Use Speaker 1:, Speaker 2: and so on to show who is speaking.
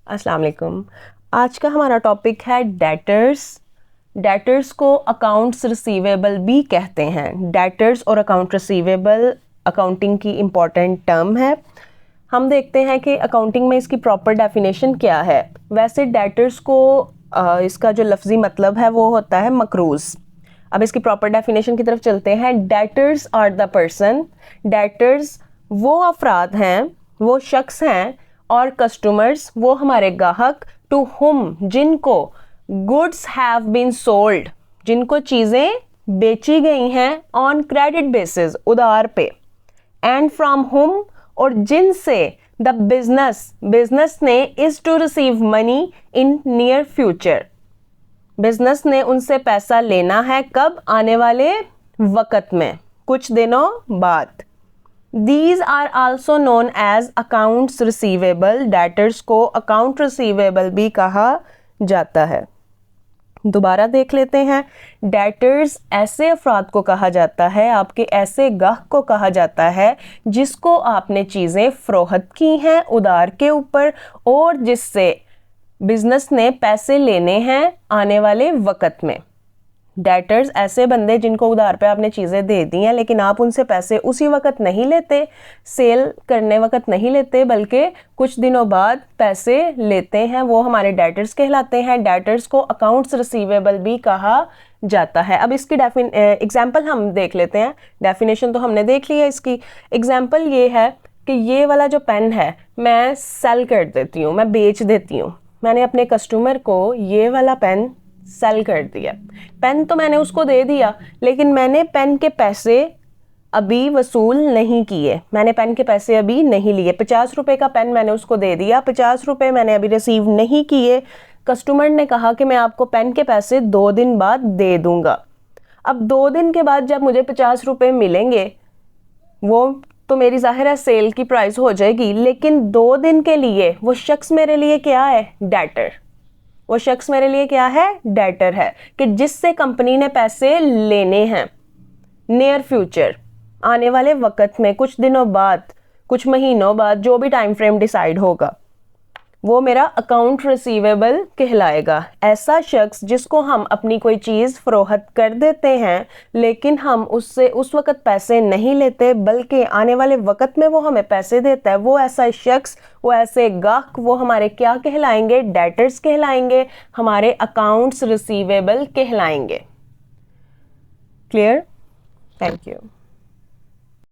Speaker 1: अस्सलाम वालेकुम। आज का हमारा टॉपिक है डेटर्स। डेटर्स को अकाउंट्स रिसीवेबल भी कहते हैं। डेटर्स और अकाउंट रिसीवेबल अकाउंटिंग की इम्पॉर्टेंट टर्म है। हम देखते हैं कि अकाउंटिंग में इसकी प्रॉपर डेफिनेशन क्या है। वैसे डेटर्स को इसका जो लफ्ज़ी मतलब है वो होता है मकरूज़। अब इसकी प्रॉपर डेफिनेशन की तरफ चलते हैं। Debtors are the person, debtors वो अफराद हैं, वो शख्स हैं, और कस्टमर्स वो हमारे ग्राहक, टू हुम जिनको गुड्स हैव बीन सोल्ड, जिनको चीज़ें बेची गई हैं, ऑन क्रेडिट बेसिस उधार पे, एंड फ्रॉम हुम और जिनसे द बिजनेस ने is to receive money in near future, business ने उनसे पैसा लेना है कब, आने वाले वक़्त में, कुछ दिनों बाद। These are also known as accounts receivable। Debtors को अकाउंट रिसीवेबल भी कहा जाता है। दोबारा देख लेते हैं। डेटर्स ऐसे अफराद को कहा जाता है, आपके ऐसे गाहक को कहा जाता है जिसको आपने चीज़ें फ़रोख्त की हैं उधार के ऊपर, और जिससे बिजनेस ने पैसे लेने हैं आने वाले वक़्त में। डेटर्स ऐसे बंदे जिनको उधार पे आपने चीज़ें दे दी हैं लेकिन आप उनसे पैसे उसी वक्त नहीं लेते, सेल करने वक्त नहीं लेते, बल्कि कुछ दिनों बाद पैसे लेते हैं, वो हमारे डेटर्स कहलाते हैं। डेटर्स को अकाउंट्स रिसीवेबल भी कहा जाता है। अब इसकी एग्जाम्पल हम देख लेते हैं। डेफिनेशन तो हमने देख ली है, इसकी एग्जाम्पल ये है कि ये वाला जो पेन है मैं सेल कर देती हूँ, मैं बेच देती हूँ। मैंने अपने कस्टमर को ये वाला पेन सेल कर दिया। पेन तो मैंने उसको दे दिया लेकिन मैंने पेन के पैसे अभी वसूल नहीं किए, मैंने पेन के पैसे अभी नहीं लिए। 50 रुपये का पेन मैंने उसको दे दिया, 50 रुपये मैंने अभी रिसीव नहीं किए। कस्टमर ने कहा कि मैं आपको पेन के पैसे 2 दिन बाद दे दूंगा। अब 2 दिन के बाद जब मुझे 50 रुपये मिलेंगे, वो तो मेरी जाहिर है सेल की प्राइस हो जाएगी, लेकिन 2 दिन के लिए वो शख्स मेरे लिए क्या है? डेटर। वो शख्स मेरे लिए क्या है? डेटर है, कि जिससे कंपनी ने पैसे लेने हैं नियर फ्यूचर, आने वाले वक्त में, कुछ दिनों बाद, कुछ महीनों बाद, जो भी टाइम फ्रेम डिसाइड होगा, वो मेरा अकाउंट रिसीवेबल कहलाएगा। ऐसा शख्स जिसको हम अपनी कोई चीज़ फ़रोख्त कर देते हैं लेकिन हम उससे उस वक़्त पैसे नहीं लेते, बल्कि आने वाले वक़्त में वो हमें पैसे देता है, वो ऐसा शख्स, वो ऐसे गाहक, वो हमारे क्या कहलाएंगे? डेटर्स कहलाएंगे, हमारे अकाउंट्स रिसीवेबल कहलाएंगे। क्लियर? Thank you.